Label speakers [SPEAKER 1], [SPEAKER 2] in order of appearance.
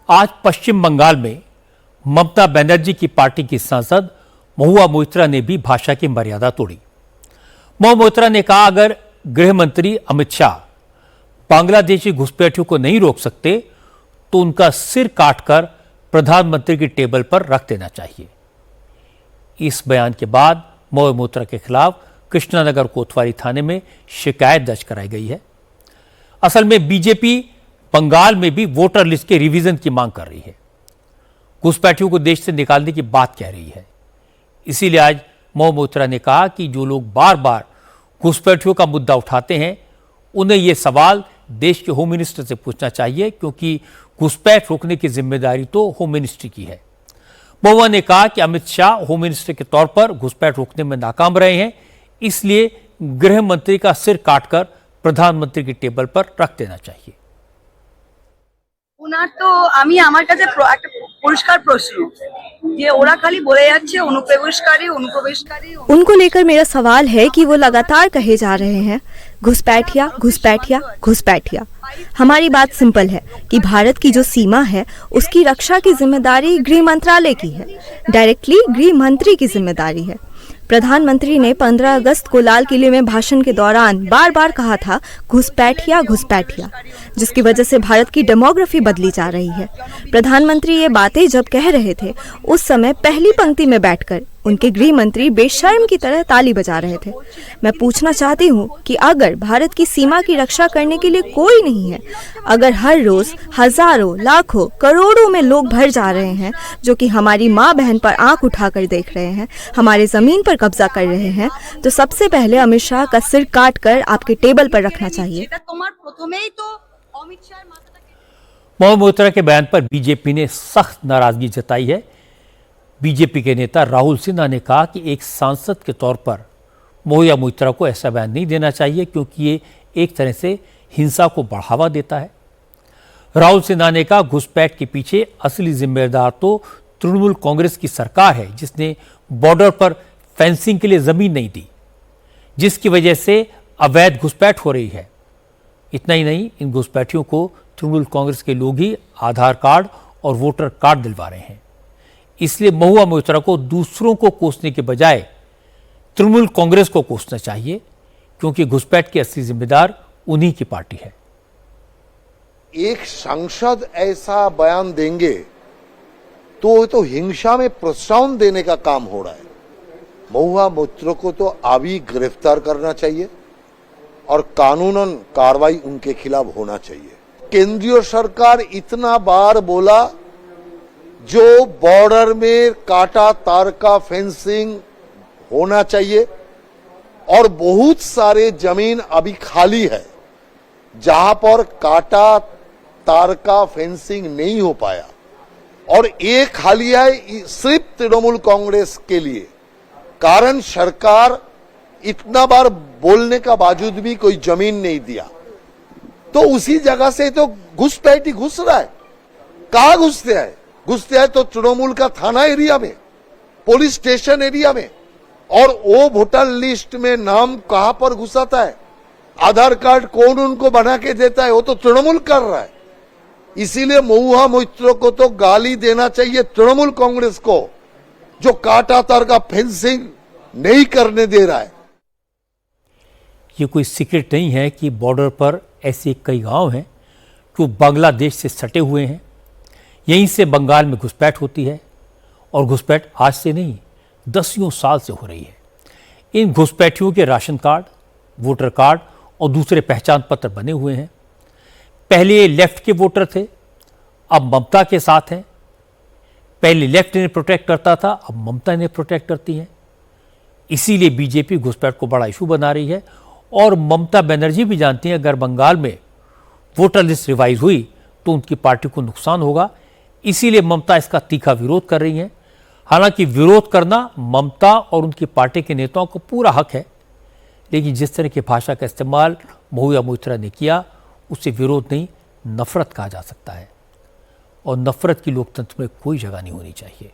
[SPEAKER 1] आज पश्चिम बंगाल में ममता बनर्जी की पार्टी की सांसद महुआ मोइत्रा ने भी भाषा की मर्यादा तोड़ी। महुआ मोइत्रा ने कहा, अगर गृह मंत्री अमित शाह बांग्लादेशी घुसपैठियों को नहीं रोक सकते तो उनका सिर काटकर प्रधानमंत्री की टेबल पर रख देना चाहिए। इस बयान के बाद महुआ मोइत्रा के खिलाफ कृष्णानगर कोतवाली थाने में शिकायत दर्ज कराई गई है। असल में बीजेपी बंगाल में भी वोटर लिस्ट के रिवीजन की मांग कर रही है, घुसपैठियों को देश से निकालने की बात कह रही है। इसीलिए आज महुआ मोइत्रा ने कहा कि जो लोग बार बार घुसपैठियों का मुद्दा उठाते हैं उन्हें यह सवाल देश के होम मिनिस्टर से पूछना चाहिए, क्योंकि घुसपैठ रोकने की जिम्मेदारी तो होम मिनिस्ट्री की है। महुआ ने कहा कि अमित शाह होम मिनिस्टर के तौर पर घुसपैठ रोकने में नाकाम रहे हैं, इसलिए गृह मंत्री का सिर काटकर प्रधानमंत्री की टेबल पर रख देना चाहिए।
[SPEAKER 2] ওনার তো আমি আমার কাছে একটা পরিষ্কার প্রশ্ন যে ওরা খালি বলে যাচ্ছে অনুপ্রবেশকারী।
[SPEAKER 3] उनको लेकर मेरा सवाल है कि वो लगातार कहे जा रहे हैं घुसपैठिया घुसपैठिया घुसपैठिया। हमारी बात सिंपल है कि भारत की जो सीमा है उसकी रक्षा की जिम्मेदारी गृह मंत्रालय की है, डायरेक्टली गृह मंत्री की जिम्मेदारी है। प्रधानमंत्री ने 15 अगस्त को लाल किले में भाषण के दौरान बार बार कहा था घुसपैठिया घुसपैठिया, जिसकी वजह से भारत की डेमोग्राफी बदली जा रही है। प्रधानमंत्री ये बातें जब कह रहे थे उस समय पहली पंक्ति में बैठकर उनके गृह मंत्री बेशर्म की तरह ताली बजा रहे थे। मैं पूछना चाहती हूँ कि अगर भारत की सीमा की रक्षा करने के लिए कोई नहीं है, अगर हर रोज हजारों लाखों करोड़ों में लोग भर जा रहे हैं जो कि हमारी माँ बहन पर आंख उठाकर देख रहे हैं, हमारे जमीन पर कब्जा कर रहे हैं, तो सबसे पहले अमित शाह का सिर काट कर आपके टेबल पर रखना चाहिए।
[SPEAKER 1] महुआ मोइत्रा के बयान पर बीजेपी ने सख्त नाराजगी जताई है। बीजेपी के नेता राहुल सिन्हा ने कहा कि एक सांसद के तौर पर महुआ मोइत्रा को ऐसा बयान नहीं देना चाहिए, क्योंकि ये एक तरह से हिंसा को बढ़ावा देता है। राहुल सिन्हा ने कहा, घुसपैठ के पीछे असली जिम्मेदार तो तृणमूल कांग्रेस की सरकार है, जिसने बॉर्डर पर फेंसिंग के लिए जमीन नहीं दी, जिसकी वजह से अवैध घुसपैठ हो रही है। इतना ही नहीं, इन घुसपैठियों को तृणमूल कांग्रेस के लोग ही आधार कार्ड और वोटर कार्ड दिलवा रहे हैं। इसलिए महुआ मोइत्रा को दूसरों को कोसने के बजाय तृणमूल कांग्रेस को कोसना चाहिए, क्योंकि घुसपैठ के असली जिम्मेदार उन्हीं की पार्टी है।
[SPEAKER 4] एक सांसद ऐसा बयान देंगे तो हिंसा में प्रोत्साहन देने का काम हो रहा है। महुआ मोइत्रा को तो अभी गिरफ्तार करना चाहिए और कानूनन कार्रवाई उनके खिलाफ होना चाहिए। केंद्रीय सरकार इतना बार बोला जो बॉर्डर में काटा तार का फेंसिंग होना चाहिए, और बहुत सारे जमीन अभी खाली है जहां पर काटा तार का फेंसिंग नहीं हो पाया, और एक खाली है सिर्फ तृणमूल कांग्रेस के लिए। कारण सरकार इतना बार बोलने का बावजूद भी कोई जमीन नहीं दिया, तो उसी जगह से तो घुसपैठी घुस रहा है। कहाँ घुसते हैं तो तृणमूल का थाना एरिया में, पुलिस स्टेशन एरिया में, और वो वोटर लिस्ट में नाम कहां पर घुसाता है, आधार कार्ड कौन उनको बना के देता है, वो तो तृणमूल कर रहा है। इसीलिए महुआ मोइत्रा को तो गाली देना चाहिए तृणमूल कांग्रेस को, जो काटा तार का फेंसिंग नहीं करने दे रहा है।
[SPEAKER 1] ये कोई सीक्रेट नहीं है कि बॉर्डर पर ऐसे कई गांव हैं जो बांग्लादेश से सटे हुए हैं। यहीं से बंगाल में घुसपैठ होती है, और घुसपैठ आज से नहीं, दसियों साल से हो रही है। इन घुसपैठियों के राशन कार्ड, वोटर कार्ड और दूसरे पहचान पत्र बने हुए हैं। पहले ये लेफ्ट के वोटर थे, अब ममता के साथ हैं। पहले लेफ्ट इन्हें प्रोटेक्ट करता था, अब ममता इन्हें प्रोटेक्ट करती है। इसीलिए बीजेपी घुसपैठ को बड़ा इशू बना रही है, और ममता बनर्जी भी जानती हैं अगर बंगाल में वोटर लिस्ट रिवाइज हुई तो उनकी पार्टी को नुकसान होगा। इसीलिए ममता इसका तीखा विरोध कर रही हैं। हालांकि विरोध करना ममता और उनकी पार्टी के नेताओं को पूरा हक है, लेकिन जिस तरह की भाषा का इस्तेमाल महुआ मोइत्रा ने किया, उससे विरोध नहीं, नफरत कहा जा सकता है, और नफरत की लोकतंत्र में कोई जगह नहीं होनी चाहिए।